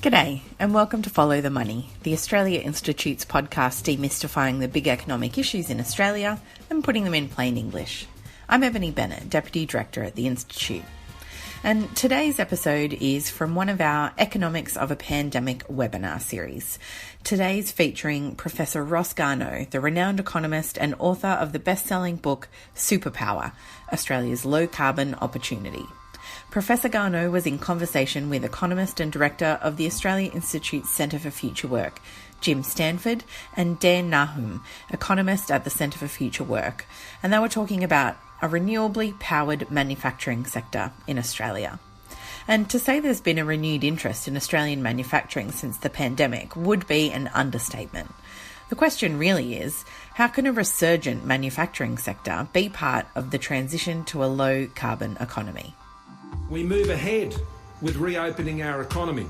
G'day, and welcome to Follow the Money, the Australia Institute's podcast demystifying the big economic issues in Australia and putting them in plain English. I'm Ebony Bennett, Deputy Director at the Institute. And today's episode is from one of our Economics of a Pandemic webinar series. Today's featuring Professor Ross Garnaut, the renowned economist and author of the best-selling book Superpower, Australia's Low Carbon Opportunity. Professor Garnaut was in conversation with economist and director of the Australia Institute's Centre for Future Work, Jim Stanford, and Dan Nahum, economist at the Centre for Future Work, and they were talking about a renewably powered manufacturing sector in Australia. And to say there's been a renewed interest in Australian manufacturing since the pandemic would be an understatement. The question really is, how can a resurgent manufacturing sector be part of the transition to a low-carbon economy? We move ahead with reopening our economy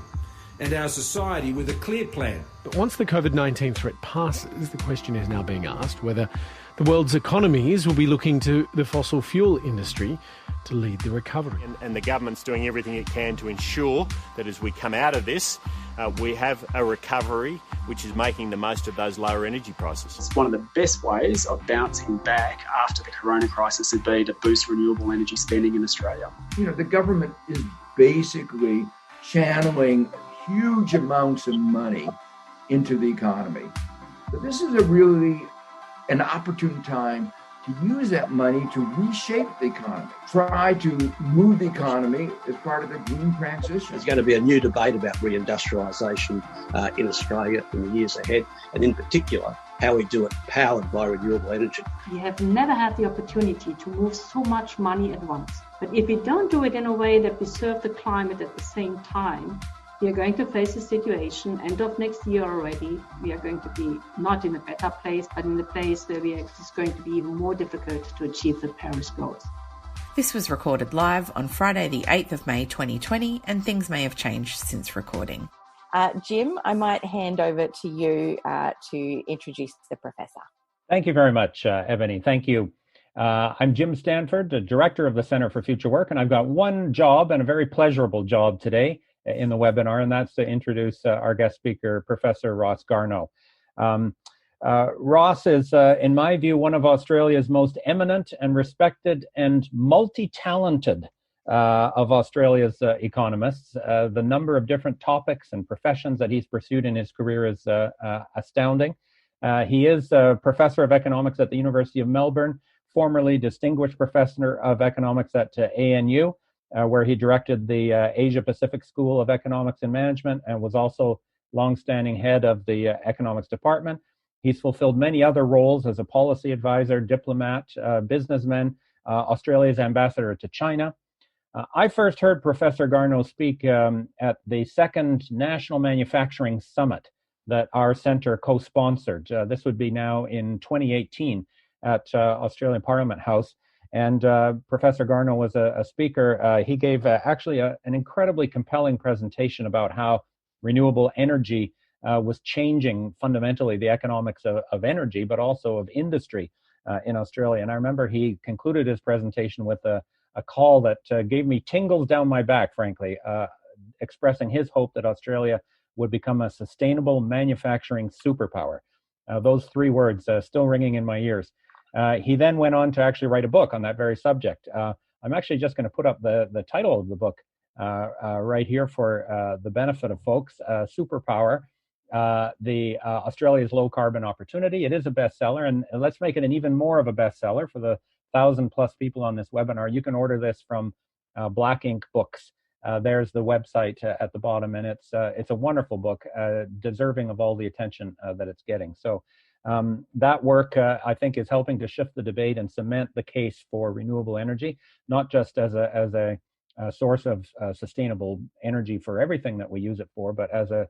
and our society with a clear plan. But once the COVID-19 threat passes, the question is now being asked whether the world's economies will be looking to the fossil fuel industry to lead the recovery. And the government's doing everything it can to ensure that as we come out of this, we have a recovery which is making the most of those lower energy prices. It's one of the best ways of bouncing back after the corona crisis would be to boost renewable energy spending in Australia. You know, the government is basically channeling huge amounts of money into the economy. But this is really an opportune time to use that money to reshape the economy, try to move the economy as part of the green transition. There's going to be a new debate about reindustrialisation in Australia in the years ahead, and in particular, how we do it powered by renewable energy. We have never had the opportunity to move so much money at once. But if we don't do it in a way that we serve the climate at the same time, we are going to face a situation, end of next year already, we are going to be not in a better place, but in a place where it's going to be even more difficult to achieve the Paris goals. This was recorded live on Friday the 8th of May 2020, and things may have changed since recording. Jim, I might hand over to you to introduce the professor. Thank you very much, Ebony. Thank you. I'm Jim Stanford, the director of the Centre for Future Work, and I've got one job, and a very pleasurable job today in the webinar, and that's to introduce our guest speaker, Professor Ross Garnaut. Ross is, in my view, one of Australia's most eminent and respected and multi-talented of Australia's economists. The number of different topics and professions that he's pursued in his career is astounding. He is a professor of economics at the University of Melbourne, formerly distinguished professor of economics at ANU, where he directed the Asia-Pacific School of Economics and Management and was also long-standing head of the economics department. He's fulfilled many other roles as a policy advisor, diplomat, businessman, Australia's ambassador to China. I first heard Professor Garnaut speak at the second National Manufacturing Summit that our centre co-sponsored. This would be now in 2018 at Australian Parliament House. And Professor Garnaut was a speaker. He gave actually an incredibly compelling presentation about how renewable energy was changing fundamentally the economics of energy, but also of industry in Australia. And I remember he concluded his presentation with a call that gave me tingles down my back, frankly, expressing his hope that Australia would become a sustainable manufacturing superpower. Those three words still ringing in my ears. He then went on to actually write a book on that very subject. I'm actually just going to put up the title of the book right here for the benefit of folks. Superpower, the Australia's Low Carbon Opportunity. It is a bestseller, and let's make it an even more of a bestseller for the 1,000+ people on this webinar. You can order this from Black Ink Books. There's the website at the bottom, and it's a wonderful book, deserving of all the attention that it's getting. So that work, I think, is helping to shift the debate and cement the case for renewable energy, not just as a source of sustainable energy for everything that we use it for, but as a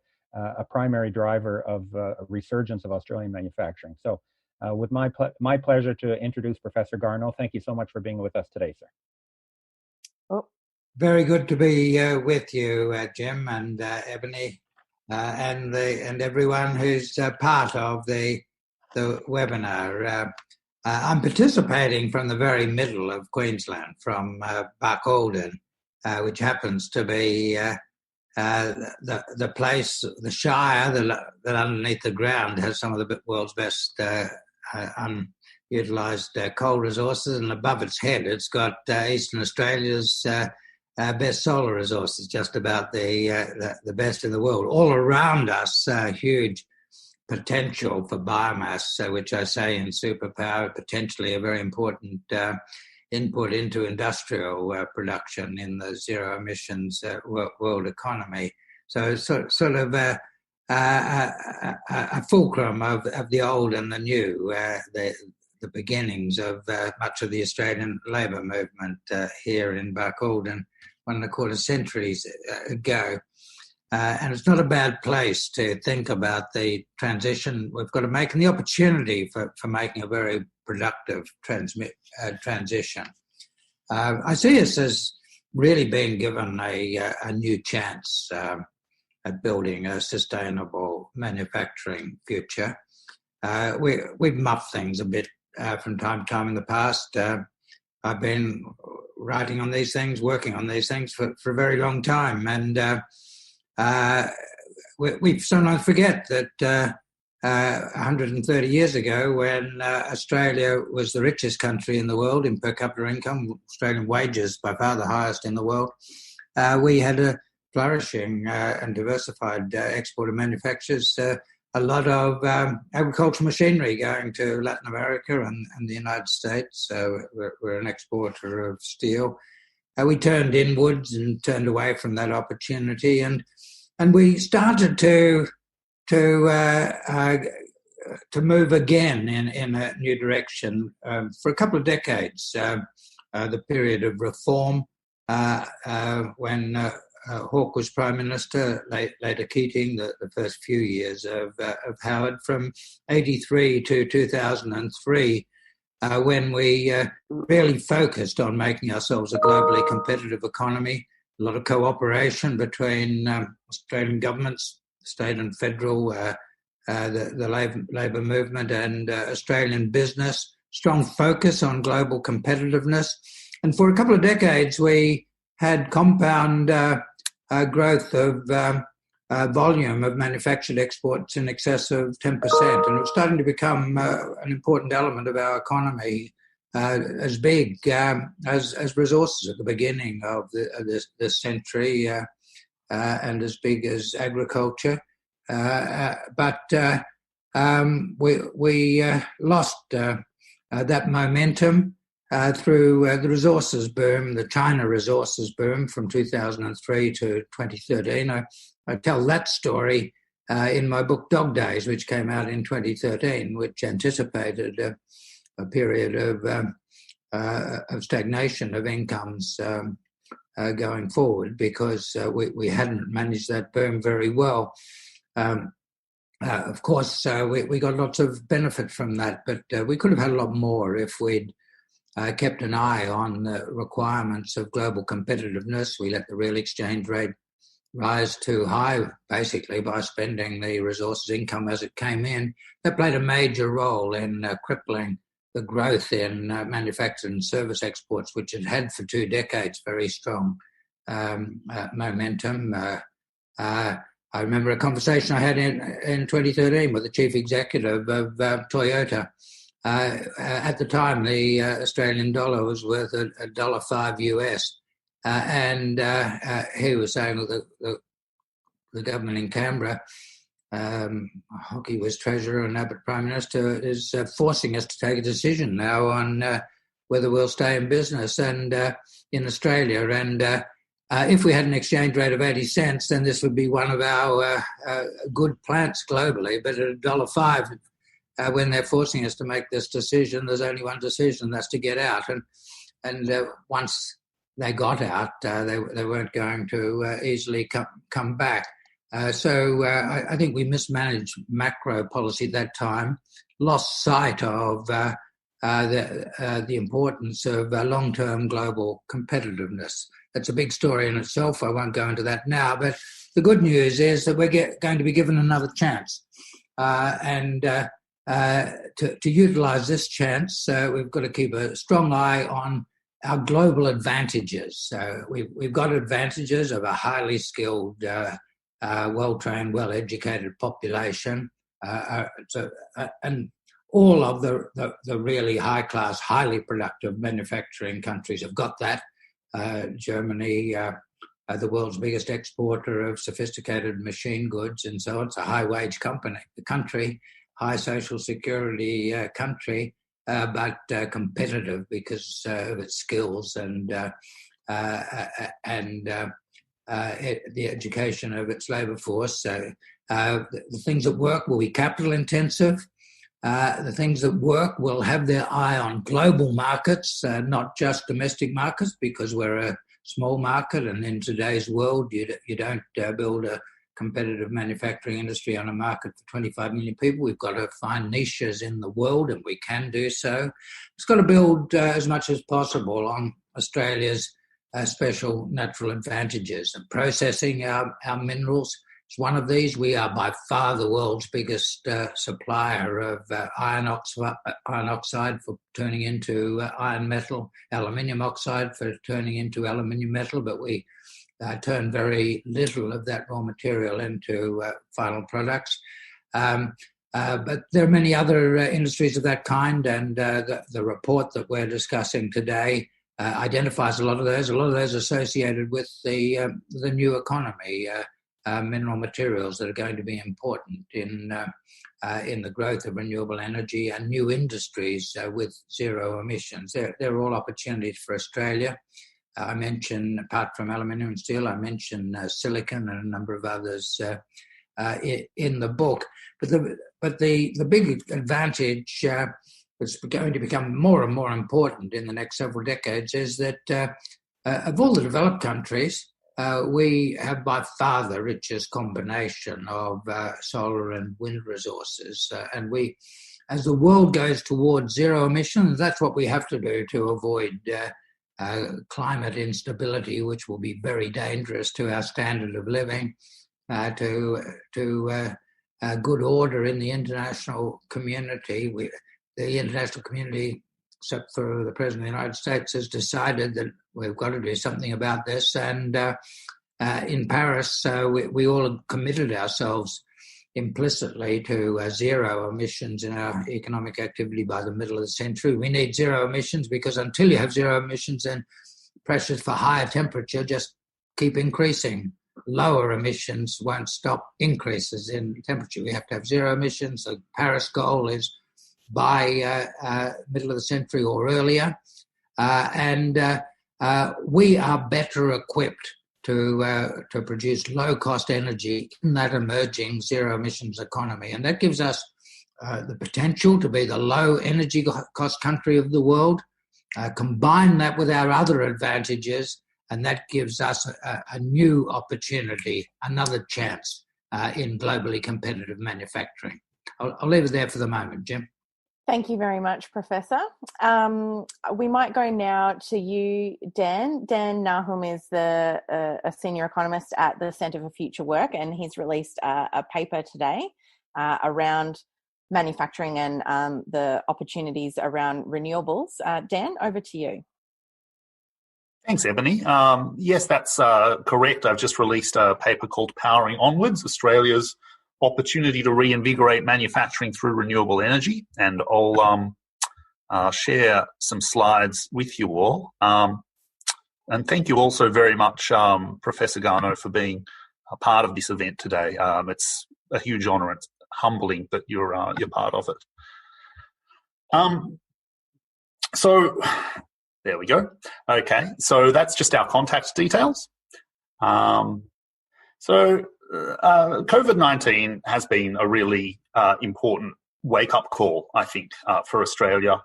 primary driver of resurgence of Australian manufacturing. So with my pleasure to introduce Professor Garnaut. Thank you so much for being with us today, sir. Oh, very good to be with you, Jim and Ebony, and everyone who's part of the webinar. I'm participating from the very middle of Queensland, from Barcaldine, which happens to be the place, the Shire, that underneath the ground has some of the world's best unutilized coal resources, and above its head, it's got Eastern Australia's best solar resources, just about the best in the world. All around us, huge potential for biomass, which I say in Superpower, potentially a very important input into industrial production in the zero emissions world economy. So sort of a fulcrum of the old and the new, the beginnings of much of the Australian labour movement here in Barcaldine 1.25 centuries ago. And it's not a bad place to think about the transition we've got to make and the opportunity for making a very productive transition. I see us as really being given a new chance at building a sustainable manufacturing future. We've muffed things a bit from time to time in the past. I've been writing on these things, working on these things for a very long time, and we sometimes forget that 130 years ago, when Australia was the richest country in the world in per capita income, Australian wages by far the highest in the world, we had a flourishing and diversified export of manufacturers, a lot of agricultural machinery going to Latin America and the United States. We're an exporter of steel. We turned inwards and turned away from that opportunity, and we started to move again in a new direction for a couple of decades. The period of reform, when Hawke was Prime Minister, later Keating, the first few years of Howard, from 1983 to 2003, when we really focused on making ourselves a globally competitive economy. A lot of cooperation between Australian governments, state and federal, the labour movement and Australian business, strong focus on global competitiveness. And for a couple of decades, we had compound growth of volume of manufactured exports in excess of 10%. And it was starting to become an important element of our economy, as big as resources at the beginning of this century, and as big as agriculture. But we lost that momentum through the resources boom, the China resources boom from 2003 to 2013. I tell that story in my book Dog Days, which came out in 2013, which anticipated a period of stagnation of incomes going forward, because we hadn't managed that boom very well. Of course, we got lots of benefit from that, but we could have had a lot more if we'd kept an eye on the requirements of global competitiveness. We let the real exchange rate rise too high, basically, by spending the resources income as it came in. That played a major role in crippling the growth in manufactured and service exports, which had had for 2 decades very strong momentum. I remember a conversation I had in 2013 with the chief executive of Toyota. At the time, the Australian dollar was worth $1.05 US. And he was saying that the government in Canberra, Hockey was Treasurer and Abbott Prime Minister, is forcing us to take a decision now on whether we'll stay in business and in Australia. And if we had an exchange rate of 80 cents, then this would be one of our good plants globally. But at $1.05, when they're forcing us to make this decision, there's only one decision, that's to get out. And once they got out, they weren't going to easily come back. So I think we mismanaged macro policy at that time, lost sight of the importance of long-term global competitiveness. That's a big story in itself. I won't go into that now. But the good news is that we're going to be given another chance. And to utilise this chance, we've got to keep a strong eye on our global advantages. We've got advantages of a highly skilled, well-trained, well-educated population, and all of the really high-class, highly productive manufacturing countries have got that. Germany, the world's biggest exporter of sophisticated machine goods, and so it's a high-wage country, high social security country, but competitive because of its skills and the education of its labour force. So the things that work will be capital intensive. The things that work will have their eye on global markets, not just domestic markets, because we're a small market, and in today's world, you don't build a competitive manufacturing industry on a market for 25 million people. We've got to find niches in the world, and we can do so. It's got to build as much as possible on Australia's special natural advantages, and processing our minerals is one of these. We are by far the world's biggest supplier of iron oxide for turning into iron metal, aluminium oxide for turning into aluminium metal, but we turn very little of that raw material into final products. But there are many other industries of that kind, and the report that we're discussing today identifies a lot of those. A lot of those associated with the new economy, mineral materials that are going to be important in the growth of renewable energy and new industries with zero emissions. They're all opportunities for Australia. I mentioned, apart from aluminium and steel, I mentioned silicon and a number of others in the book. But the big advantage that's going to become more and more important in the next several decades is that of all the developed countries, we have by far the richest combination of solar and wind resources. And as the world goes towards zero emissions, that's what we have to do to avoid climate instability, which will be very dangerous to our standard of living, to good order in the international community. The international community, except for the President of the United States, has decided that we've got to do something about this. And in Paris, we all have committed ourselves implicitly to zero emissions in our economic activity by the middle of the century. We need zero emissions because until you have zero emissions, then pressures for higher temperature just keep increasing. Lower emissions won't stop increases in temperature. We have to have zero emissions. The Paris goal is by middle of the century or earlier. And we are better equipped to produce low-cost energy in that emerging zero-emissions economy. And that gives us the potential to be the low-energy cost country of the world. Combine that with our other advantages, and that gives us a new opportunity, another chance in globally competitive manufacturing. I'll leave it there for the moment, Jim. Thank you very much, Professor. We might go now to you, Dan. Dan Nahum is a senior economist at the Centre for Future Work, and he's released a paper today around manufacturing and the opportunities around renewables. Dan, over to you. Thanks, Ebony. Yes, that's correct. I've just released a paper called Powering Onwards, Australia's Opportunity to Reinvigorate Manufacturing Through Renewable Energy, and I'll share some slides with you all. And thank you also very much, Professor Garnaut, for being a part of this event today. It's a huge honour. It's humbling that you're part of it. So there we go. Okay, so that's just our contact details. COVID-19 has been a really important wake-up call, I think, for Australia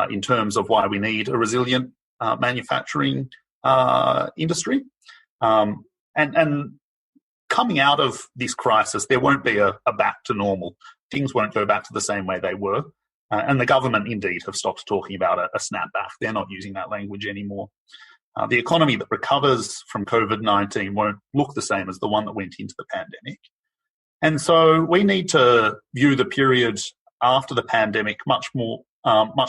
in terms of why we need a resilient manufacturing industry. And coming out of this crisis, there won't be a back to normal. Things won't go back to the same way they were. And the government, indeed, have stopped talking about a snapback. They're not using that language anymore. The economy that recovers from COVID-19 won't look the same as the one that went into the pandemic. And so we need to view the period after the pandemic much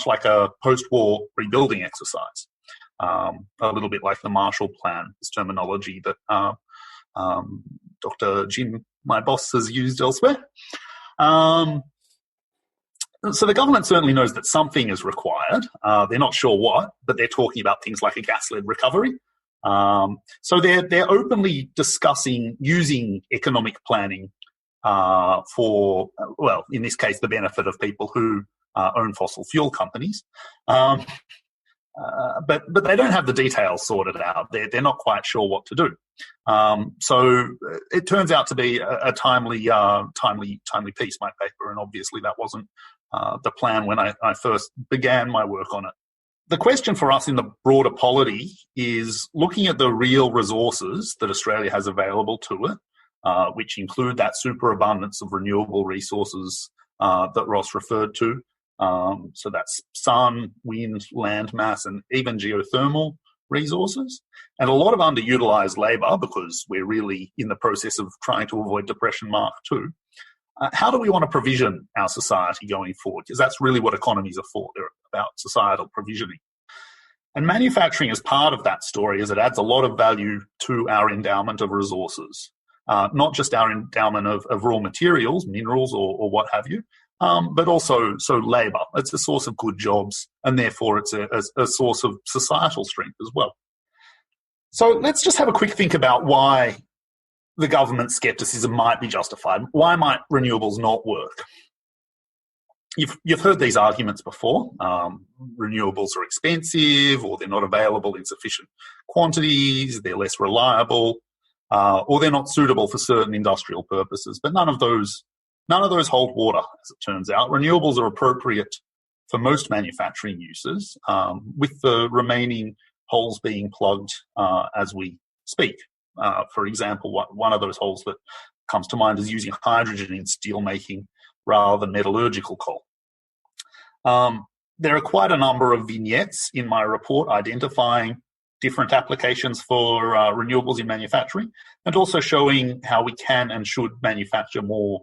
like a post-war rebuilding exercise. a little bit like the Marshall Plan, this terminology that Dr. Jim, my boss, has used elsewhere. So the government certainly knows that something is required. They're not sure what, but they're talking about things like a gas-led recovery. So they're openly discussing using economic planning for, well, in this case, the benefit of people who own fossil fuel companies. But they don't have the details sorted out. They're not quite sure what to do. So it turns out to be a timely piece, my paper, and obviously that wasn't the plan when I first began my work on it. The question for us in the broader polity is looking at the real resources that Australia has available to it, which include that superabundance of renewable resources that Ross referred to. So that's sun, wind, land mass, and even geothermal resources, and a lot of underutilised labour because we're really in the process of trying to avoid Depression Mark II. How do we want to provision our society going forward? Because that's really what economies are for. They're about societal provisioning. And manufacturing is part of that story as it adds a lot of value to our endowment of resources, not just our endowment of raw materials, minerals or what have you, but also labour. It's a source of good jobs, and therefore it's a source of societal strength as well. So let's just have a quick think about why the government's scepticism might be justified. Why might renewables not work? You've heard these arguments before. Renewables are expensive, or they're not available in sufficient quantities, they're less reliable, or they're not suitable for certain industrial purposes. But none of those hold water, as it turns out. Renewables are appropriate for most manufacturing uses, with the remaining holes being plugged as we speak. For example, one of those holes that comes to mind is using hydrogen in steel making rather than metallurgical coal. There are quite a number of vignettes in my report identifying different applications for renewables in manufacturing, and also showing how we can and should manufacture more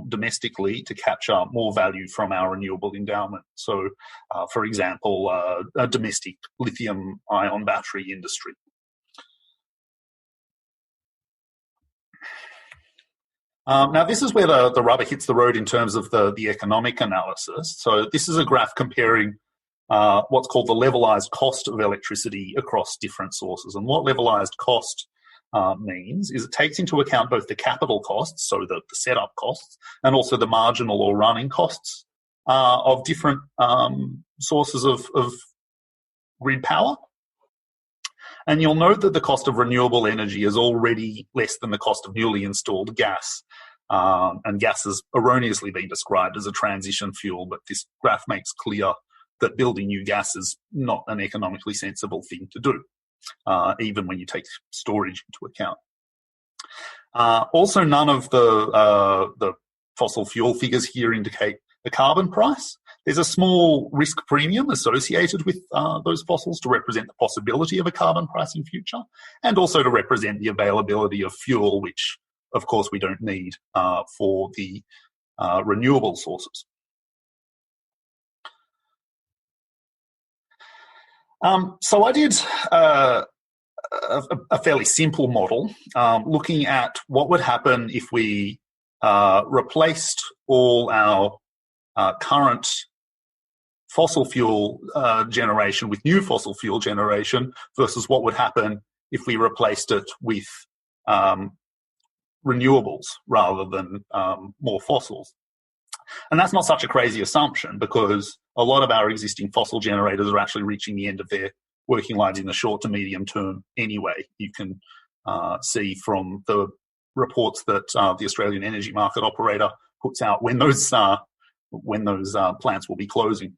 domestically to capture more value from our renewable endowment. So, for example, a domestic lithium-ion battery industry. Now, this is where the rubber hits the road in terms of the economic analysis. So this is a graph comparing what's called the levelized cost of electricity across different sources. And what levelized cost means is it takes into account both the capital costs, so the setup costs, and also the marginal or running costs of different sources of grid power. And you'll note that the cost of renewable energy is already less than the cost of newly installed gas. And gas has erroneously been described as a transition fuel, but this graph makes clear that building new gas is not an economically sensible thing to do, even when you take storage into account. Also, none of the fossil fuel figures here indicate the carbon price. There's a small risk premium associated with those fossils to represent the possibility of a carbon price in future, and also to represent the availability of fuel, which, of course, we don't need for the renewable sources. So I did a fairly simple model looking at what would happen if we replaced all our current fossil fuel generation with new fossil fuel generation versus what would happen if we replaced it with renewables rather than more fossils. And that's not such a crazy assumption, because a lot of our existing fossil generators are actually reaching the end of their working lives in the short to medium term anyway. You can see from the reports that the Australian Energy Market Operator puts out when those plants will be closing.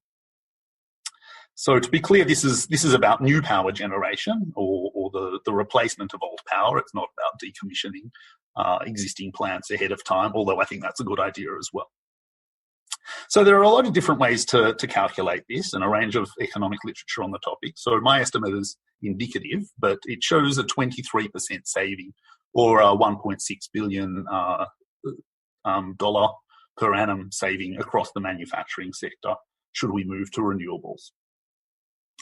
So to be clear, this is about new power generation or the replacement of old power. It's not about decommissioning existing plants ahead of time, although I think that's a good idea as well. So there are a lot of different ways to calculate this, and a range of economic literature on the topic. So my estimate is indicative, but it shows a 23% saving, or a $1.6 billion dollar per annum saving across the manufacturing sector should we move to renewables.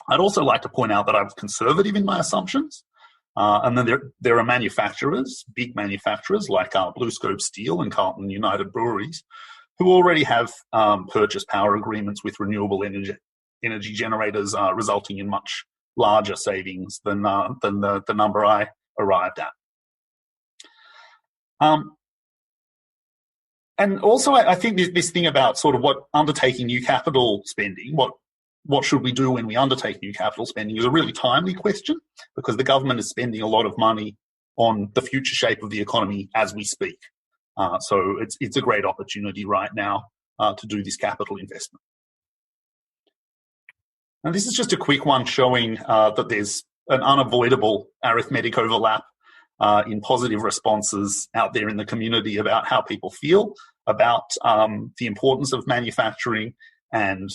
I'd also like to point out that I'm conservative in my assumptions. And then there are manufacturers, big manufacturers like BlueScope Steel and Carlton United Breweries, who already have purchase power agreements with renewable energy generators, resulting in much larger savings than the number I arrived at. And also, I think this thing about sort of what undertaking new capital spending, what should we do when we undertake new capital spending, is a really timely question, because the government is spending a lot of money on the future shape of the economy as we speak. So it's a great opportunity right now to do this capital investment. Now, this is just a quick one showing that there's an unavoidable arithmetic overlap in positive responses out there in the community about how people feel about the importance of manufacturing and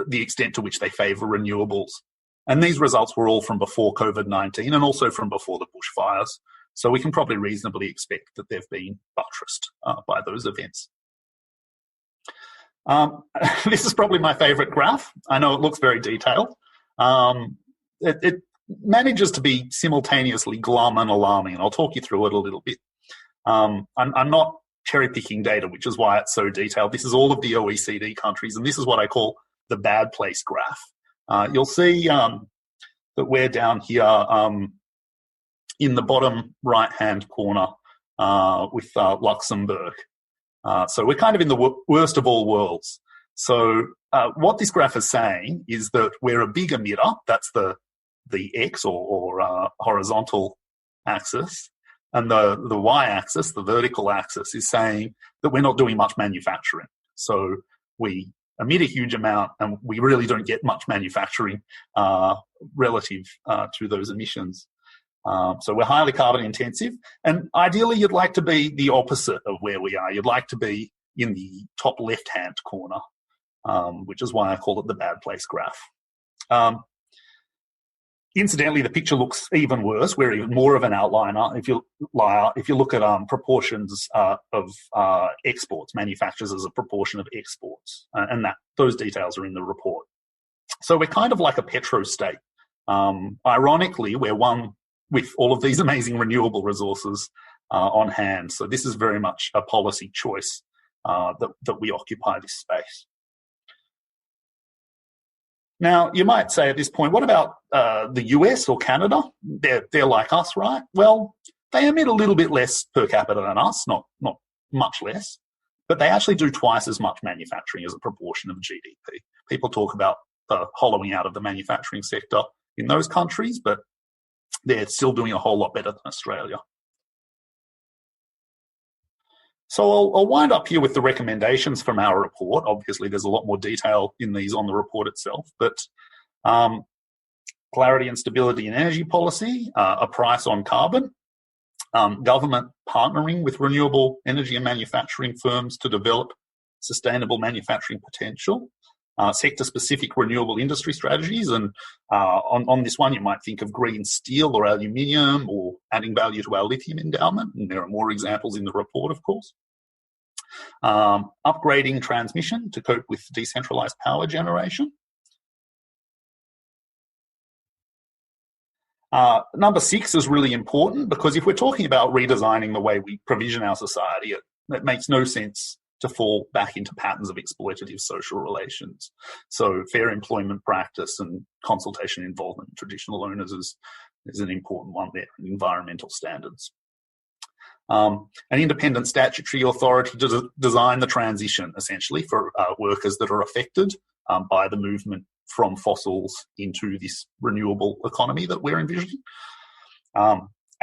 the extent to which they favour renewables. And these results were all from before COVID-19 and also from before the bushfires. So we can probably reasonably expect that they've been buttressed by those events. This is probably my favourite graph. I know it looks very detailed. It manages to be simultaneously glum and alarming, and I'll talk you through it a little bit. I'm not cherry-picking data, which is why it's so detailed. This is all of the OECD countries, and this is what I call the bad place graph. You'll see that we're down here in the bottom right-hand corner with Luxembourg. So we're kind of in the worst of all worlds. So what this graph is saying is that we're a big emitter. That's the X or horizontal axis. And the Y-axis, the vertical axis, is saying that we're not doing much manufacturing. So we emit a huge amount and we really don't get much manufacturing relative to those emissions. So we're highly carbon intensive, and ideally you'd like to be the opposite of where we are. You'd like to be in the top left-hand corner, which is why I call it the bad place graph. Incidentally, the picture looks even worse. We're even more of an outliner if you look at proportions of exports, manufacturers as a proportion of exports, and those details are in the report. So we're kind of like a petro state. Ironically, we're one with all of these amazing renewable resources on hand. So this is very much a policy choice that we occupy this space. Now, you might say at this point, what about the US or Canada? They're like us, right? Well, they emit a little bit less per capita than us, not much less, but they actually do twice as much manufacturing as a proportion of GDP. People talk about the hollowing out of the manufacturing sector in those countries, but they're still doing a whole lot better than Australia. So I'll wind up here with the recommendations from our report. Obviously, there's a lot more detail in these on the report itself, but clarity and stability in energy policy, a price on carbon, government partnering with renewable energy and manufacturing firms to develop sustainable manufacturing potential, sector-specific renewable industry strategies, and on this one you might think of green steel or aluminium or adding value to our lithium endowment, and there are more examples in the report, of course. Upgrading transmission to cope with decentralised power generation. Number 6 is really important, because if we're talking about redesigning the way we provision our society, it makes no sense to fall back into patterns of exploitative social relations. So fair employment practice and consultation involvement in traditional owners is an important one there, and environmental standards. An independent statutory authority to design the transition, essentially, for workers that are affected by the movement from fossils into this renewable economy that we're envisioning.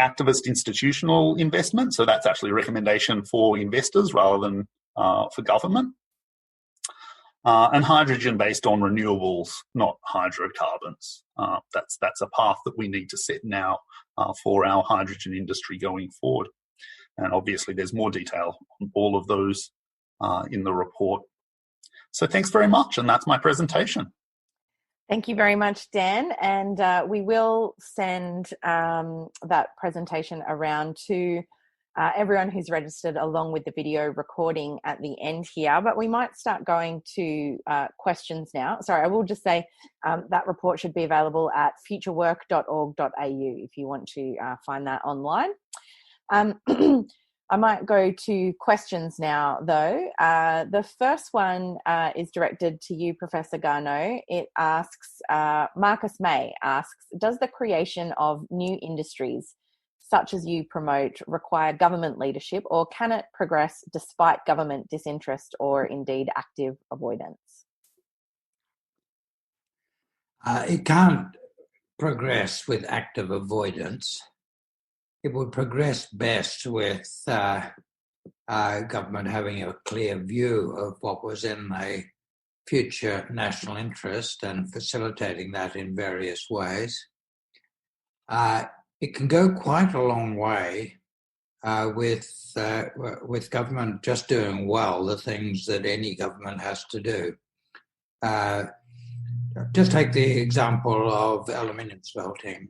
Activist institutional investment, so that's actually a recommendation for investors rather than for government. And hydrogen based on renewables, not hydrocarbons. That's a path that we need to set now for our hydrogen industry going forward. And obviously there's more detail on all of those in the report. So thanks very much, and that's my presentation. Thank you very much, Dan. And we will send that presentation around to everyone who's registered, along with the video recording at the end here. But we might start going to questions now. Sorry, I will just say that report should be available at futurework.org.au if you want to find that online. I might go to questions now, though. The first one is directed to you, Professor Garnaut. It asks, Marcus May asks, does the creation of new industries such as you promote require government leadership, or can it progress despite government disinterest or indeed active avoidance? It can't progress with active avoidance. It would progress best with government having a clear view of what was in the future national interest and facilitating that in various ways. It can go quite a long way with government just doing well the things that any government has to do. Just take the example of aluminium smelting,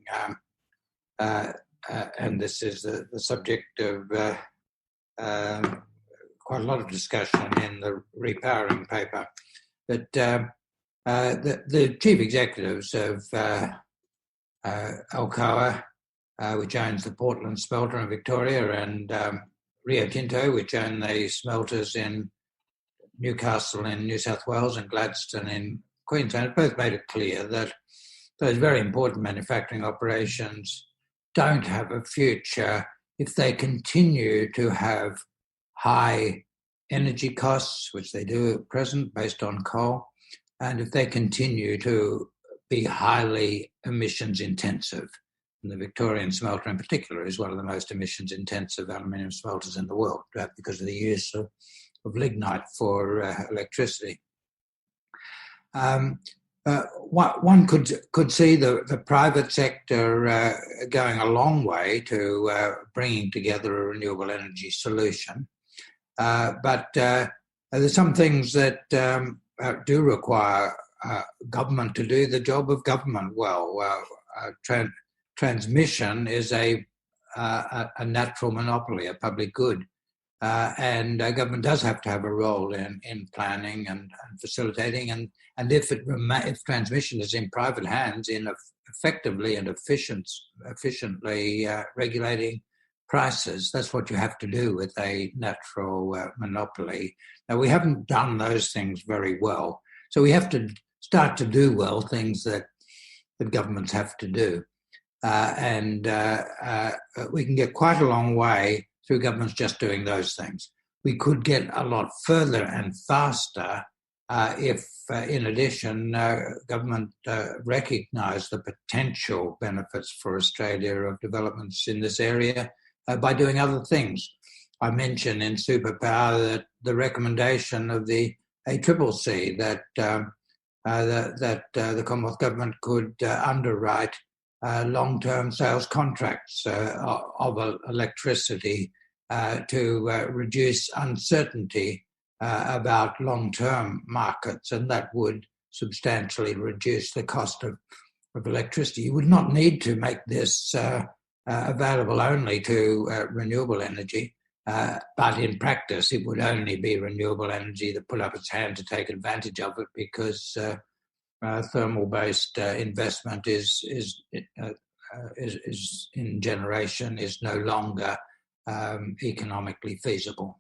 and this is the subject of quite a lot of discussion in the repowering paper. But the chief executives of Alcoa, which owns the Portland smelter in Victoria, and Rio Tinto, which own the smelters in Newcastle in New South Wales and Gladstone in Queensland, both made it clear that those very important manufacturing operations don't have a future if they continue to have high energy costs, which they do at present based on coal, and if they continue to be highly emissions intensive. And the Victorian smelter in particular is one of the most emissions intensive aluminium smelters in the world because of the use of lignite for electricity. One could see the private sector going a long way to bringing together a renewable energy solution. But there's some things that do require government to do the job of government well. Transmission is a natural monopoly, a public good. And government does have to have a role in planning and facilitating. And if transmission is in private hands, in effectively and efficiently regulating prices, that's what you have to do with a natural monopoly. Now, we haven't done those things very well. So we have to start to do well things that governments have to do. And we can get quite a long way through governments just doing those things. We could get a lot further and faster if, in addition, government recognised the potential benefits for Australia of developments in this area by doing other things. I mentioned in Superpower that the recommendation of the ACCC that the Commonwealth Government could underwrite long-term sales contracts of electricity to reduce uncertainty about long-term markets, and that would substantially reduce the cost of electricity. You would not need to make this available only to renewable energy, but in practice it would only be renewable energy that put up its hand to take advantage of it, because thermal-based investment is in generation is no longer economically feasible.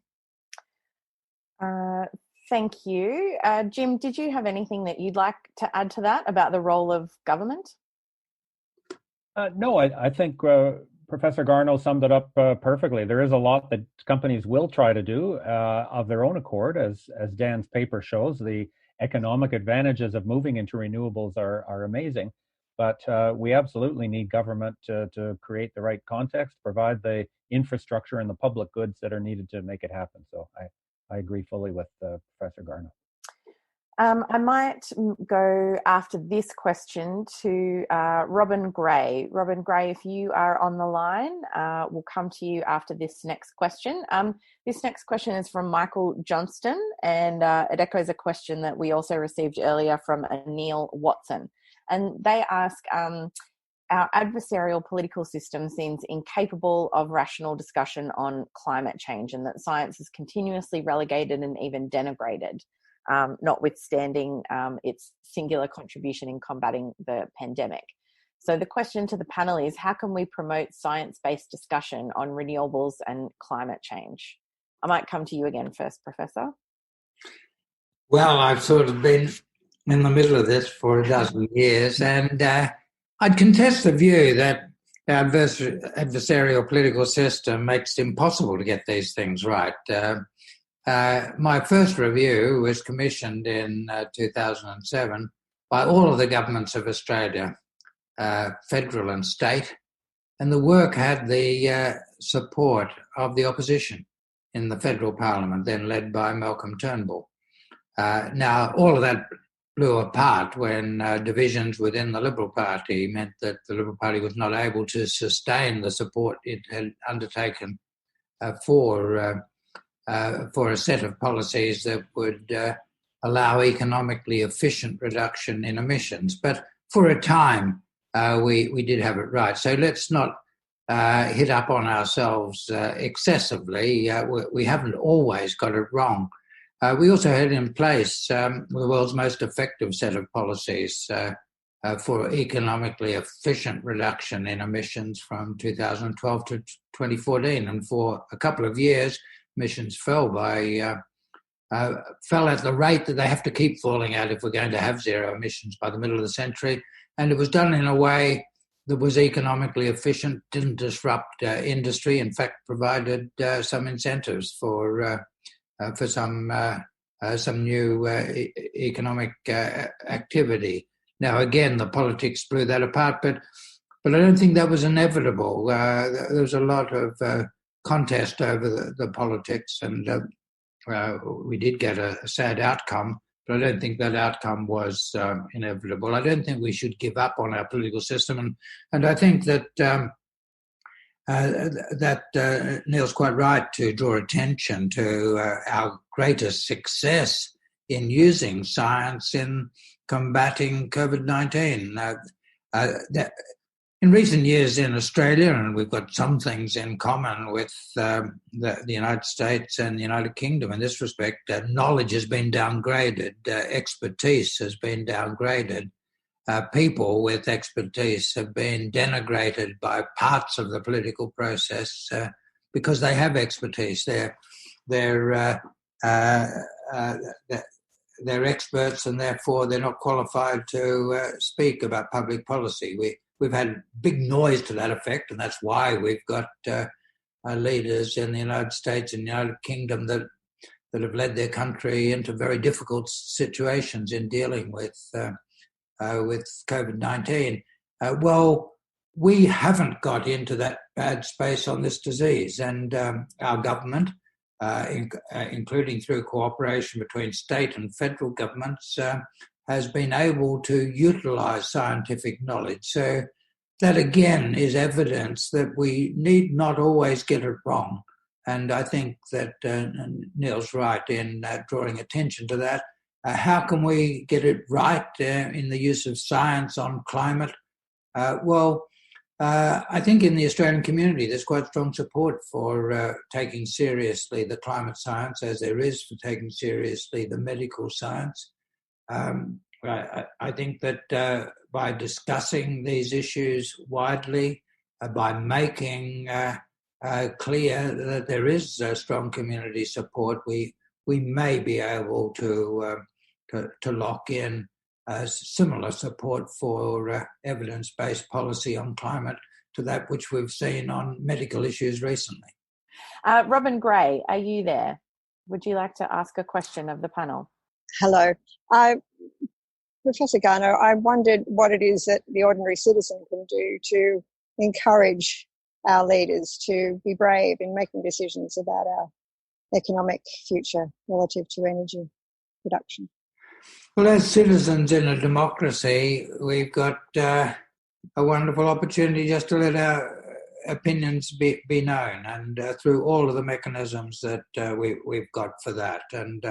Thank you. Jim, did you have anything that you'd like to add to that about the role of government? No, I think Professor Garnaut summed it up perfectly. There is a lot that companies will try to do of their own accord, as Dan's paper shows. The economic advantages of moving into renewables are amazing, but we absolutely need government to create the right context, provide the infrastructure and the public goods that are needed to make it happen. So I agree fully with Professor Garnaut. I might go after this question to Robin Gray. Robin Gray, if you are on the line, we'll come to you after this next question. This next question is from Michael Johnston, and it echoes a question that we also received earlier from Anil Watson. And they ask, our adversarial political system seems incapable of rational discussion on climate change, and that science is continuously relegated and even denigrated, notwithstanding its singular contribution in combating the pandemic. So the question to the panel is, how can we promote science-based discussion on renewables and climate change? I might come to you again first, Professor. Well, I've sort of been in the middle of this for a dozen years, and I'd contest the view that our adversarial political system makes it impossible to get these things right. My first review was commissioned in 2007 by all of the governments of Australia, federal and state, and the work had the support of the opposition in the federal parliament, then led by Malcolm Turnbull. Now, all of that blew apart when divisions within the Liberal Party meant that the Liberal Party was not able to sustain the support it had undertaken for a set of policies that would allow economically efficient reduction in emissions. But for a time, we did have it right. So let's not hit up on ourselves excessively. We haven't always got it wrong. We also had in place the world's most effective set of policies for economically efficient reduction in emissions from 2012 to 2014. And for a couple of years, emissions fell at the rate that they have to keep falling at if we're going to have zero emissions by the middle of the century. And it was done in a way that was economically efficient, didn't disrupt industry, in fact, provided some incentives for some new economic activity. Now, again, the politics blew that apart, but I don't think that was inevitable. There was a lot of contest over the politics, and we did get a sad outcome, but I don't think that outcome was inevitable. I don't think we should give up on our political system, and I think that Neil's quite right to draw attention to our greatest success in using science in combating COVID-19. In recent years in Australia, and we've got some things in common with the United States and the United Kingdom in this respect, knowledge has been downgraded, expertise has been downgraded. People with expertise have been denigrated by parts of the political process because they have expertise. They're experts, and therefore they're not qualified to speak about public policy. We've had big noise to that effect, and that's why we've got leaders in the United States and the United Kingdom that have led their country into very difficult situations in dealing with COVID-19. Well, we haven't got into that bad space on this disease, and our government, including through cooperation between state and federal governments, has been able to utilise scientific knowledge. So that again is evidence that we need not always get it wrong. And I think that Neil's right in drawing attention to that. How can we get it right in the use of science on climate? I think in the Australian community there's quite strong support for taking seriously the climate science, as there is for taking seriously the medical science. I think that by discussing these issues widely, by making clear that there is strong community support, we may be able to lock in similar support for evidence-based policy on climate to that which we've seen on medical issues recently. Robin Gray, are you there? Would you like to ask a question of the panel? Hello. Professor Garnaut, I wondered what it is that the ordinary citizen can do to encourage our leaders to be brave in making decisions about our economic future relative to energy production. Well, as citizens in a democracy, we've got a wonderful opportunity just to let our opinions be known, and through all of the mechanisms that we've got for that. And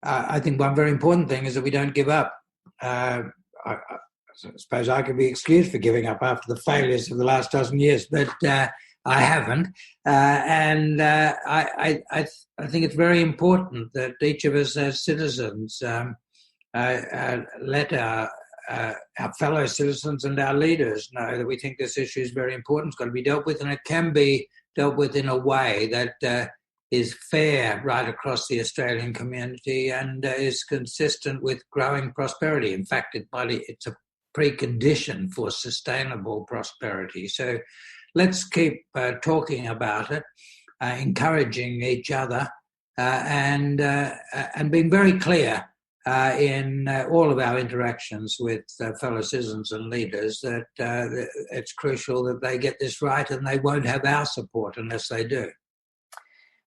I think one very important thing is that we don't give up. suppose I could be excused for giving up after the failures of the last dozen years, but I haven't. I think it's very important that each of us as citizens let our fellow citizens and our leaders know that we think this issue is very important. It's got to be dealt with, and it can be dealt with in a way that is fair right across the Australian community and is consistent with growing prosperity. In fact, it's a precondition for sustainable prosperity. So let's keep talking about it, encouraging each other, and being very clear in all of our interactions with fellow citizens and leaders that it's crucial that they get this right, and they won't have our support unless they do.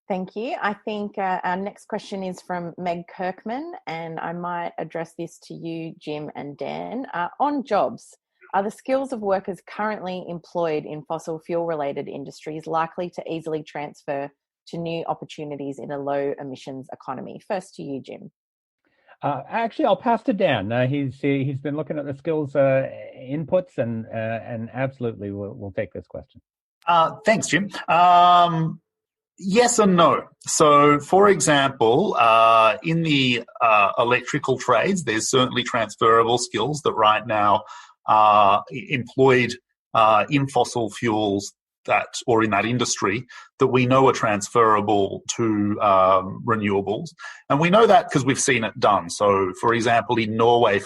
Thank you. I think our next question is from Meg Kirkman, and I might address this to you, Jim and Dan. On jobs, are the skills of workers currently employed in fossil fuel-related industries likely to easily transfer to new opportunities in a low-emissions economy? First to you, Jim. Actually, I'll pass to Dan. He's been looking at the skills inputs, and absolutely we'll take this question. Thanks, Jim. Yes and no. So, for example, in the electrical trades, there's certainly transferable skills that right now are employed in fossil fuels or in that industry that we know are transferable to renewables. And we know that because we've seen it done. So, for example, in Norway,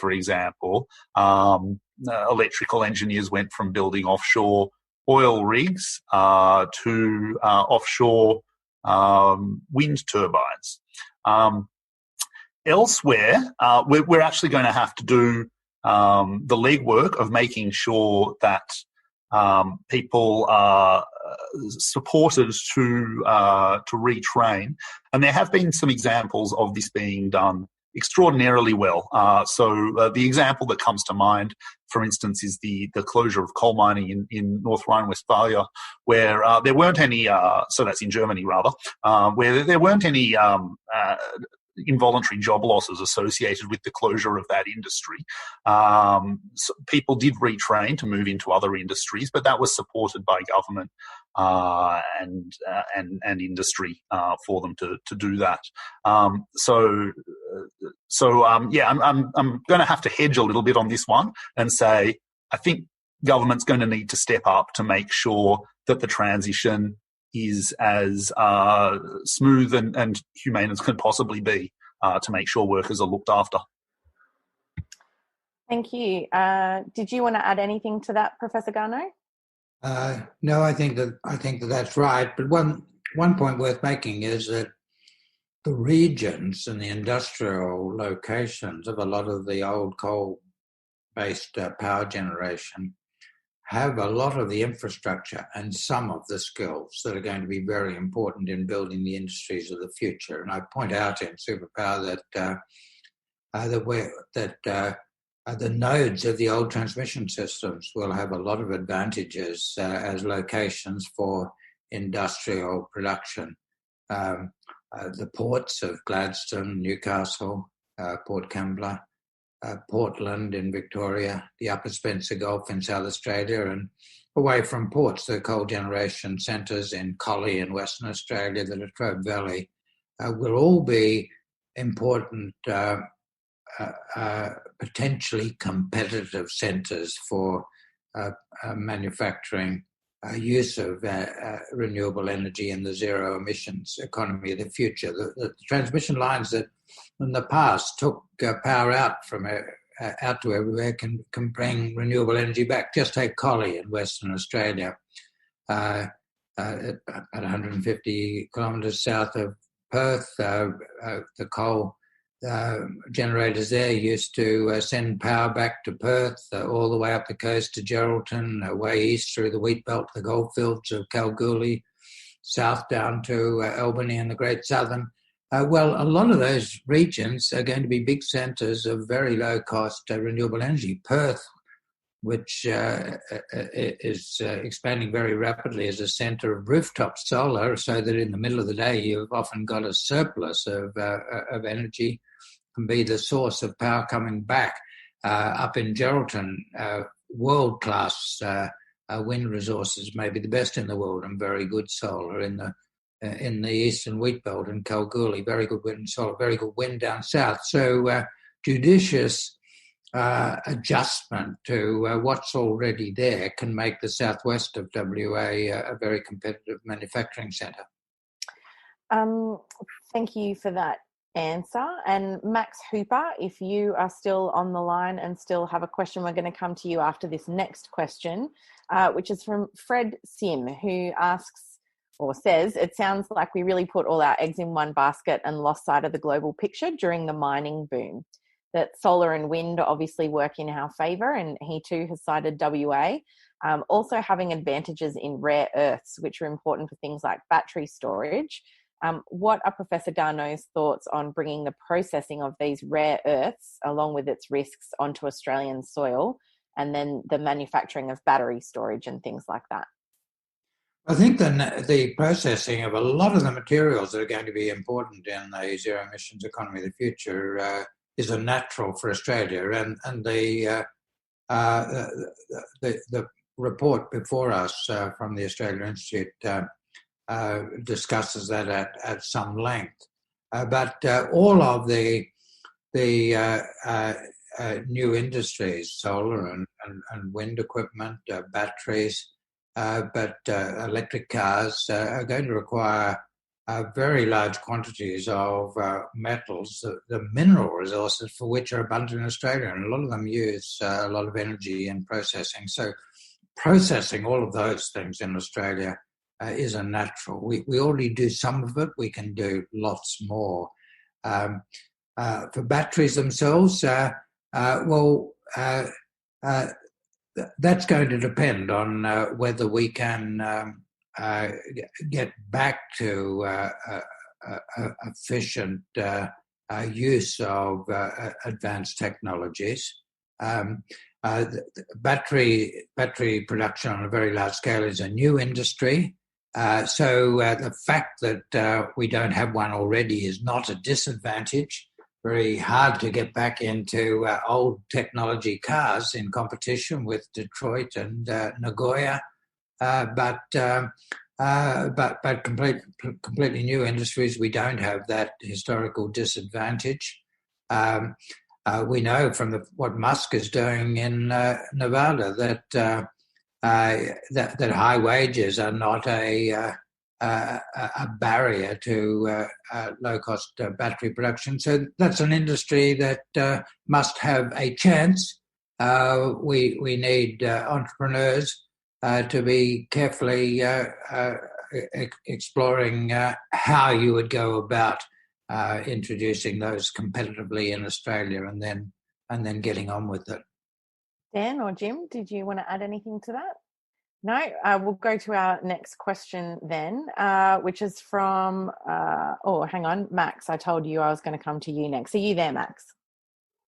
electrical engineers went from building offshore oil rigs to offshore wind turbines. Elsewhere, we're actually going to have to do the legwork of making sure that people are supported to retrain, and there have been some examples of this being done extraordinarily well. So the example that comes to mind, for instance, is the closure of coal mining in North Rhine-Westphalia, where there weren't any, so that's in Germany rather, where there weren't any involuntary job losses associated with the closure of that industry. So people did retrain to move into other industries, but that was supported by government and industry for them to do that. I'm going to have to hedge a little bit on this one and say I think government's going to need to step up to make sure that the transition is as smooth and humane as can possibly be to make sure workers are looked after. Thank you. Did you want to add anything to that, Professor Garnaut? No, I think that's right. But one point worth making is that the regions and the industrial locations of a lot of the old coal-based power generation have a lot of the infrastructure and some of the skills that are going to be very important in building the industries of the future. And I point out in Superpower that the nodes of the old transmission systems will have a lot of advantages as locations for industrial production. The ports of Gladstone, Newcastle, Port Kembla, Portland in Victoria, the Upper Spencer Gulf in South Australia, and away from ports, the coal generation centres in Collie in Western Australia, the Latrobe Valley, will all be important, potentially competitive centres for manufacturing use of renewable energy in the zero emissions economy of the future. The transmission lines that in the past took power out to everywhere can bring renewable energy back. Just take Collie in Western Australia, at 150 kilometres south of Perth. The coal generators there used to send power back to Perth, all the way up the coast to Geraldton, way east through the wheat belt, the goldfields of Kalgoorlie, south down to Albany and the Great Southern. Well, a lot of those regions are going to be big centres of very low-cost renewable energy. Perth, which is expanding very rapidly as a centre of rooftop solar, so that in the middle of the day you've often got a surplus of energy, can be the source of power coming back. up in Geraldton, world-class wind resources, maybe the best in the world, and very good solar in the eastern wheat belt in Kalgoorlie, very good wind and solar, very good wind down south. So judicious adjustment to what's already there can make the southwest of WA a very competitive manufacturing centre. Thank you for that answer. And Max Hooper, if you are still on the line and still have a question, we're going to come to you after this next question, which is from Fred Sim, who asks or says, it sounds like we really put all our eggs in one basket and lost sight of the global picture during the mining boom. That solar and wind obviously work in our favour, and he too has cited WA, also having advantages in rare earths, which are important for things like battery storage. What are Professor Garnaut's thoughts on bringing the processing of these rare earths, along with its risks, onto Australian soil, and then the manufacturing of battery storage and things like that? I think the processing of a lot of the materials that are going to be important in the zero emissions economy of the future is a natural for Australia, and the report before us from the Australia Institute discusses that at some length. But all of the new industries, solar and wind equipment, batteries, but electric cars are going to require very large quantities of metals, the mineral resources for which are abundant in Australia, and a lot of them use a lot of energy in processing. So processing all of those things in Australia is a natural. We already do some of it. We can do lots more. For batteries themselves, that's going to depend on whether we can get back to efficient use of advanced technologies. Battery production on a very large scale is a new industry. So the fact that we don't have one already is not a disadvantage. Very hard to get back into old technology cars in competition with Detroit and Nagoya, but completely new industries. We don't have that historical disadvantage. We know from what Musk is doing in Nevada that high wages are not a barrier to low-cost battery production. So that's an industry that must have a chance. We need entrepreneurs to be carefully exploring how you would go about introducing those competitively in Australia, and then getting on with it. Dan or Jim, did you want to add anything to that? No, we'll go to our next question then, which is from, hang on, Max. I told you I was going to come to you next. Are you there, Max?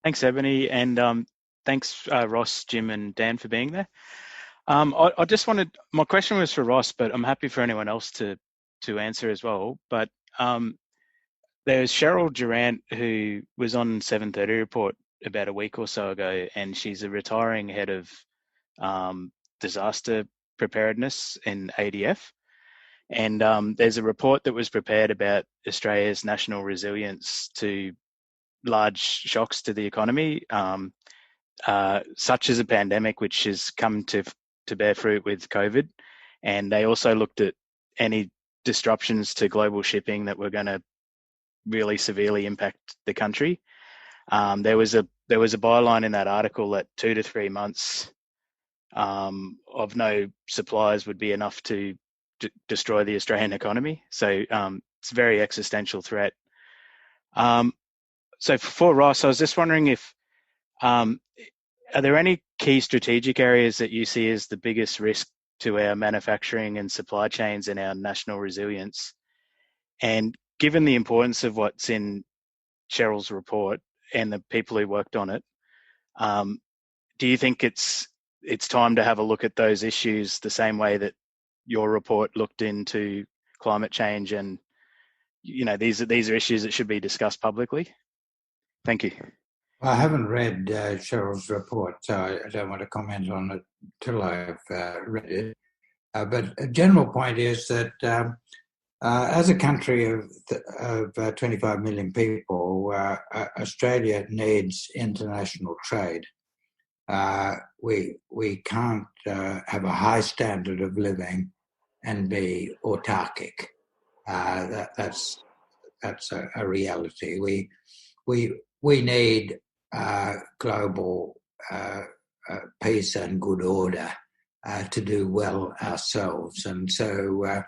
Thanks, Ebony, and thanks, Ross, Jim, and Dan for being there. I just wanted, my question was for Ross, but I'm happy for anyone else to answer as well. But there's Cheryl Durant, who was on 7:30 Report about a week or so ago, and she's a retiring head of disaster preparedness in ADF. And there's a report that was prepared about Australia's national resilience to large shocks to the economy, such as a pandemic, which has come to bear fruit with COVID. And they also looked at any disruptions to global shipping that were going to really severely impact the country. There was a byline in that article that 2 to 3 months of no supplies would be enough to destroy the Australian economy. So it's a very existential threat. So for Ross, I was just wondering if are there any key strategic areas that you see as the biggest risk to our manufacturing and supply chains and our national resilience? And given the importance of what's in Cheryl's report and the people who worked on it, do you think it's time to have a look at those issues the same way that your report looked into climate change, and these are issues that should be discussed publicly? Thank you. I haven't read Cheryl's report, so I don't want to comment on it till I've read it. But a general point is that as a country of 25 million people, Australia needs international trade. We can't have a high standard of living and be autarkic. That's a reality. We need global peace and good order to do well ourselves, and so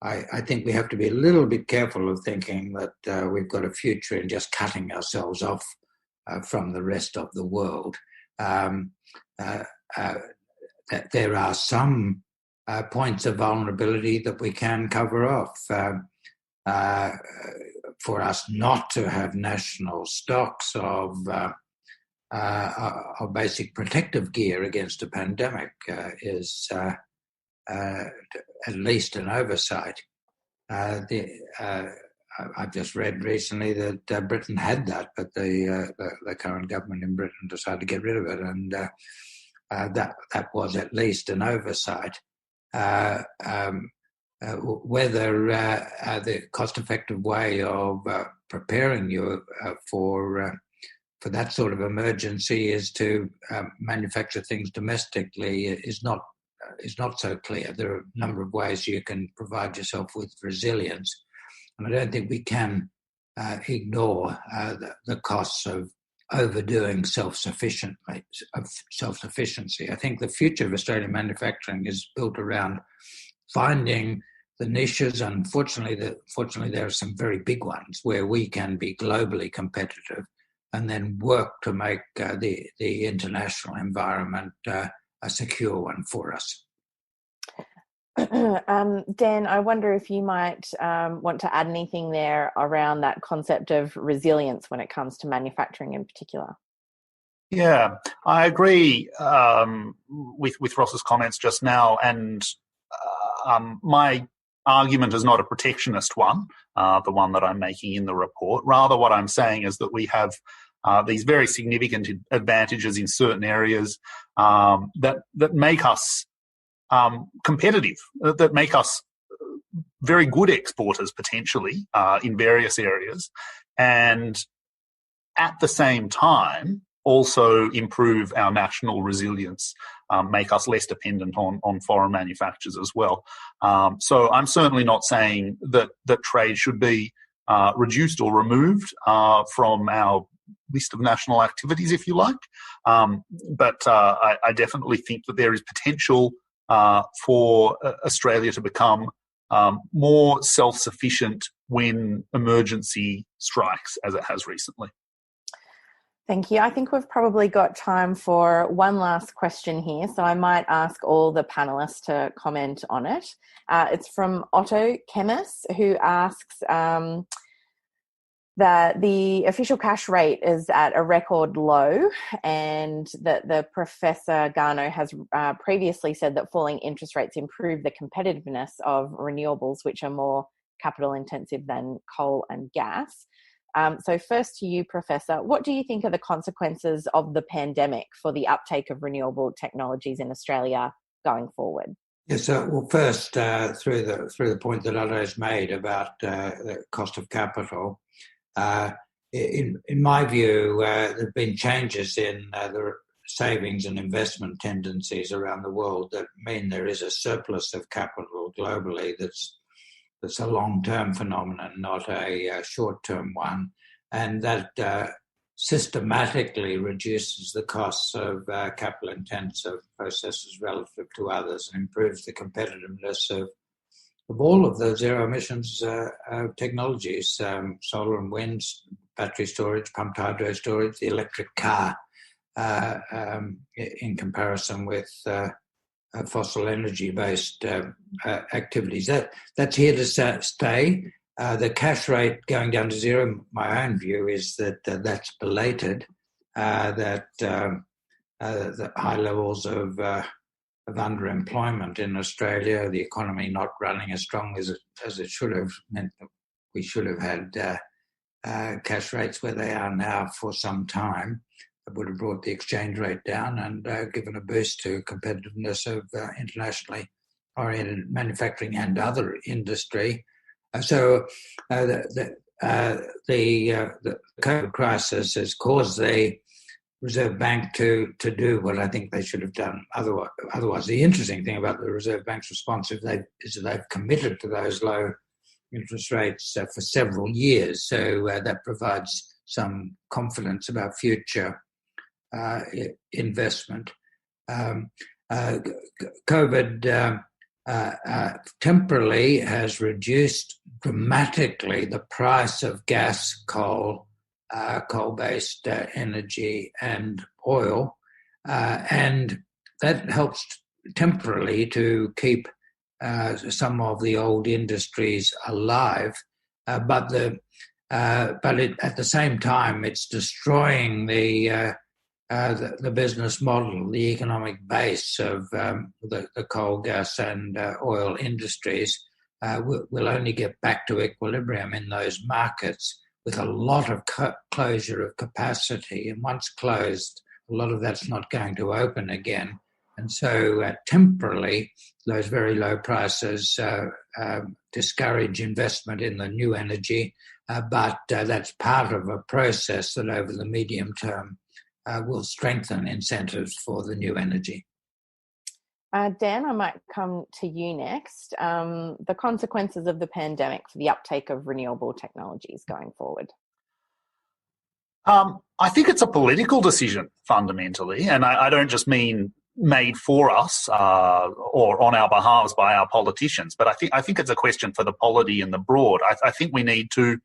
I think we have to be a little bit careful of thinking that we've got a future in just cutting ourselves off from the rest of the world. There are some points of vulnerability that we can cover off. For us not to have national stocks of basic protective gear against a pandemic is at least an oversight. I've just read recently that Britain had that, but the current government in Britain decided to get rid of it, and that was at least an oversight. Whether the cost-effective way of preparing you for that sort of emergency is to manufacture things domestically is not so clear. There are a number of ways you can provide yourself with resilience, and I don't think we can ignore the costs of overdoing self-sufficiency. I think the future of Australian manufacturing is built around finding the niches, and fortunately there are some very big ones where we can be globally competitive, and then work to make the international environment a secure one for us. Dan, I wonder if you might want to add anything there around that concept of resilience when it comes to manufacturing in particular. Yeah, I agree with Ross's comments just now, and my argument is not a protectionist one, the one that I'm making in the report. Rather, what I'm saying is that we have these very significant advantages in certain areas that make us competitive, that make us very good exporters potentially in various areas, and at the same time also improve our national resilience, make us less dependent on foreign manufacturers as well. So I'm certainly not saying that trade should be reduced or removed from our list of national activities, if you like. But I definitely think that there is potential for Australia to become more self-sufficient when emergency strikes, as it has recently. Thank you. I think we've probably got time for one last question here, so I might ask all the panellists to comment on it. It's from Otto Chemis, who asks that the official cash rate is at a record low, and that the Professor Garnaut has previously said that falling interest rates improve the competitiveness of renewables, which are more capital intensive than coal and gas. So first to you, Professor, what do you think are the consequences of the pandemic for the uptake of renewable technologies in Australia going forward? Yes, well, first, through the point that Otto's made about the cost of capital, in my view, there have been changes in the savings and investment tendencies around the world that mean there is a surplus of capital globally that's a long-term phenomenon, not a short-term one, and that systematically reduces the costs of capital-intensive processes relative to others and improves the competitiveness of all of the zero emissions technologies, solar and wind, battery storage, pumped hydro storage, the electric car, in comparison with fossil energy-based activities. That's here to stay. The cash rate going down to zero, my own view is that that's belated, that the high levels of underemployment in Australia, the economy not running as strong as it should have, meant that we should have had cash rates where they are now for some time. It would have brought the exchange rate down and given a boost to competitiveness of internationally oriented manufacturing and other industry. So the COVID crisis has caused the Reserve Bank to do what I think they should have done otherwise. The interesting thing about the Reserve Bank's response is that they've committed to those low interest rates for several years. So that provides some confidence about future investment. COVID temporarily has reduced dramatically the price of gas, coal, coal-based energy and oil, and that helps temporarily to keep some of the old industries alive, but at the same time it's destroying the business model, the economic base of the coal, gas and oil industries. Will only get back to equilibrium in those markets with a lot of closure of capacity. And once closed, a lot of that's not going to open again. And so temporarily, those very low prices discourage investment in the new energy, but that's part of a process that over the medium term will strengthen incentives for the new energy. Dan, I might come to you next. The consequences of the pandemic for the uptake of renewable technologies going forward. I think it's a political decision fundamentally, and I don't just mean made for us or on our behalves by our politicians, but I think it's a question for the polity and the broad. I think we need to,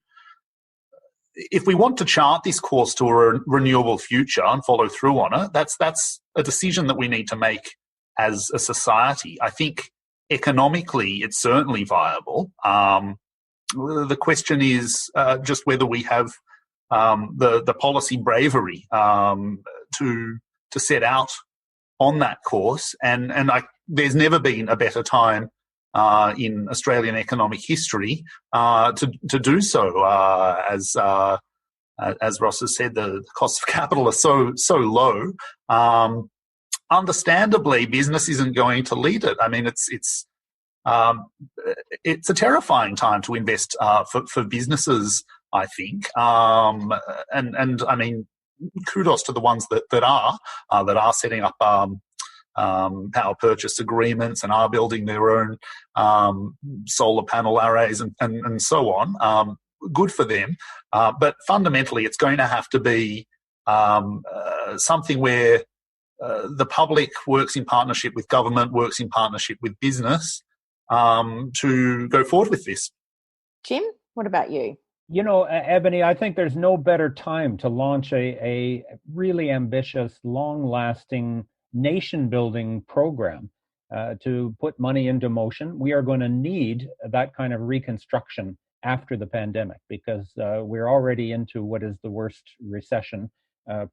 if we want to chart this course to a renewable future and follow through on it, that's a decision that we need to make as a society. I think economically it's certainly viable. The question is just whether we have the policy bravery to set out on that course, and there's never been a better time in Australian economic history to do so. As Ross has said, the cost of capital are so low. Understandably, business isn't going to lead it. I mean, it's a terrifying time to invest for businesses, I think. And I mean, kudos to the ones that are setting up power purchase agreements and are building their own solar panel arrays and so on. Good for them. But fundamentally, it's going to have to be something where the public works in partnership with government, works in partnership with business to go forward with this. Jim, what about you? You know, Ebony, I think there's no better time to launch a really ambitious, long-lasting, nation-building program to put money into motion. We are going to need that kind of reconstruction after the pandemic because we're already into what is the worst recession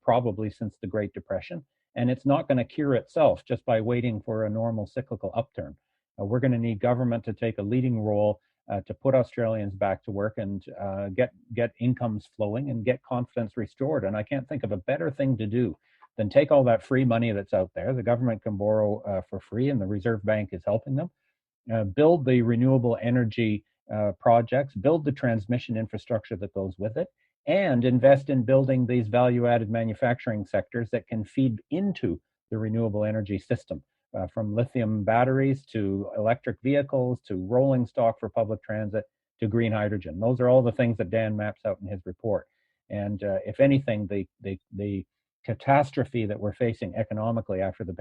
probably since the Great Depression. And it's not going to cure itself just by waiting for a normal cyclical upturn. We're going to need government to take a leading role to put Australians back to work and get incomes flowing and get confidence restored. And I can't think of a better thing to do than take all that free money that's out there. The government can borrow for free, and the Reserve Bank is helping them. Build the renewable energy projects, build the transmission infrastructure that goes with it, and invest in building these value-added manufacturing sectors that can feed into the renewable energy system. From lithium batteries to electric vehicles to rolling stock for public transit to green hydrogen. Those are all the things that Dan maps out in his report. And if anything, the catastrophe that we're facing economically after the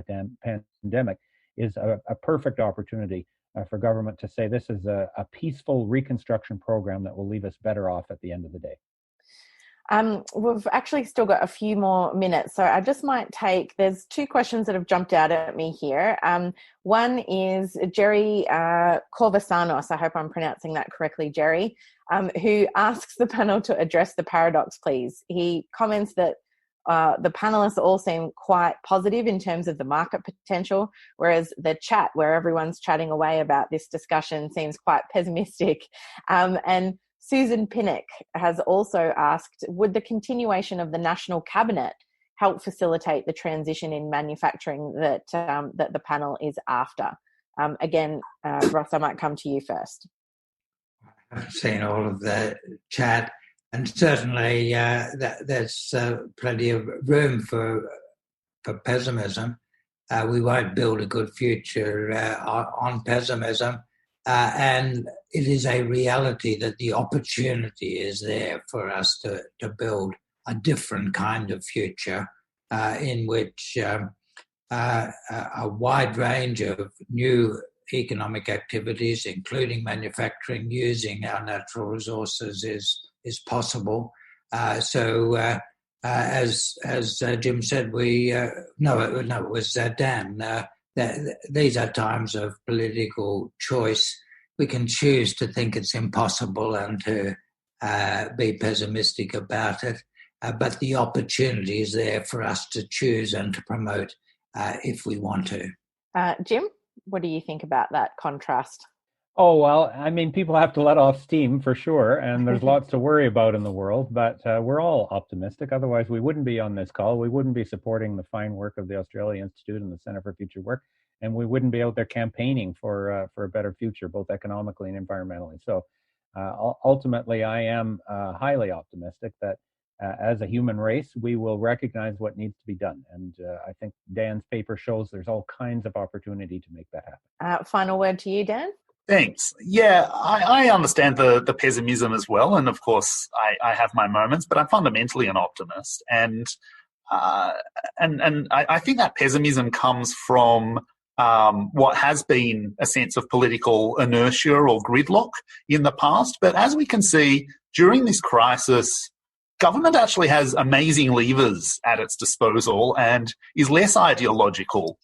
pandemic is a perfect opportunity for government to say this is a peaceful reconstruction program that will leave us better off at the end of the day. We've actually still got a few more minutes, so I just might there's two questions that have jumped out at me here. One is Jerry Corvasanos, I hope I'm pronouncing that correctly, Jerry, who asks the panel to address the paradox, please. He comments that the panelists all seem quite positive in terms of the market potential, whereas the chat where everyone's chatting away about this discussion seems quite pessimistic. And Susan Pinnock has also asked, would the continuation of the National Cabinet help facilitate the transition in manufacturing that the panel is after? Again, Ross, I might come to you first. I've seen all of the chat, and certainly there's plenty of room for pessimism. We won't build a good future on pessimism, and it is a reality that the opportunity is there for us to build a different kind of future in which a wide range of new economic activities, including manufacturing, using our natural resources, is possible. As Jim said, it was Dan. These are times of political choice. We can choose to think it's impossible and to be pessimistic about it, but the opportunity is there for us to choose and to promote if we want to. Jim, what do you think about that contrast? Oh, well, I mean, people have to let off steam for sure, and there's lots to worry about in the world, but we're all optimistic. Otherwise, we wouldn't be on this call. We wouldn't be supporting the fine work of the Australia Institute and the Centre for Future Work, and we wouldn't be out there campaigning for a better future, both economically and environmentally. So ultimately, I am highly optimistic that as a human race, we will recognize what needs to be done. And I think Dan's paper shows there's all kinds of opportunity to make that happen. Final word to you, Dan. Thanks. Yeah, I understand the pessimism as well. And of course, I have my moments, but I'm fundamentally an optimist. And I think that pessimism comes from what has been a sense of political inertia or gridlock in the past. But as we can see, during this crisis, government actually has amazing levers at its disposal and is less ideological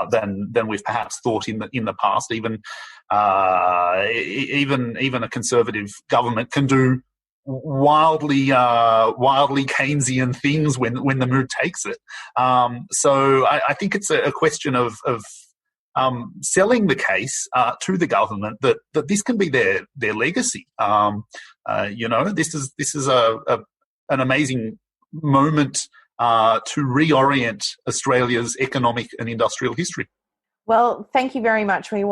than we've perhaps thought in the past. Even a conservative government can do wildly Keynesian things when the mood takes it. So I think it's a question of selling the case to the government that this can be their legacy. This is an amazing moment to reorient Australia's economic and industrial history. Well, thank you very much. We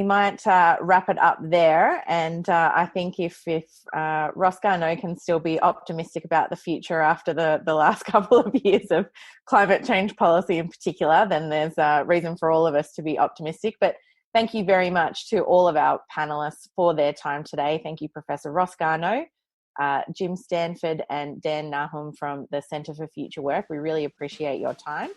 might wrap it up there. And I think if Ross Garnaut can still be optimistic about the future after the last couple of years of climate change policy in particular, then there's a reason for all of us to be optimistic. But thank you very much to all of our panellists for their time today. Thank you, Professor Ross Garnaut, Jim Stanford and Dan Nahum from the Centre for Future Work. We really appreciate your time.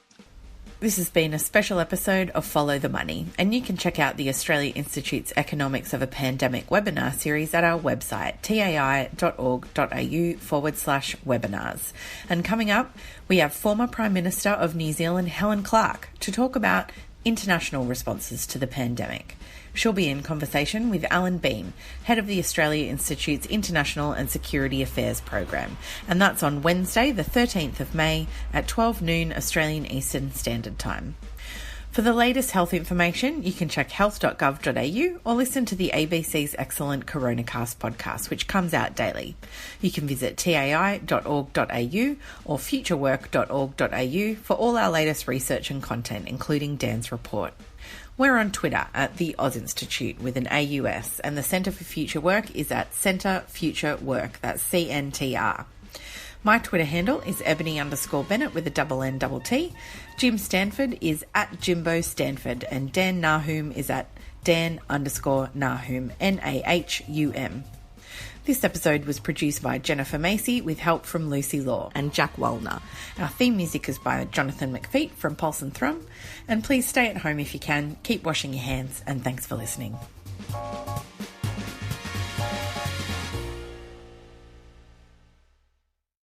This has been a special episode of Follow the Money, and you can check out the Australia Institute's Economics of a Pandemic webinar series at our website, tai.org.au/webinars. And coming up, we have former Prime Minister of New Zealand, Helen Clark, to talk about international responses to the pandemic. She'll be in conversation with Alan Beam, head of the Australia Institute's International and Security Affairs program, and that's on Wednesday, the 13th of May at 12 noon Australian Eastern Standard Time. For the latest health information, you can check health.gov.au or listen to the ABC's excellent Coronacast podcast, which comes out daily. You can visit tai.org.au or futurework.org.au for all our latest research and content, including Dan's report. We're on Twitter at the Oz Institute with an AUS, and the Centre for Future Work is at Centre Future Work, that's CNTR. My Twitter handle is Ebony_Bennett with a _N_T. Jim Stanford is at Jimbo Stanford, and Dan Nahum is at Dan_Nahum, Nahum. This episode was produced by Jennifer Macey with help from Lucy Luo and Jack Wallner. Our theme music is by Jonathan McFeet from Pulse and Thrum. And please stay at home if you can, keep washing your hands, and thanks for listening.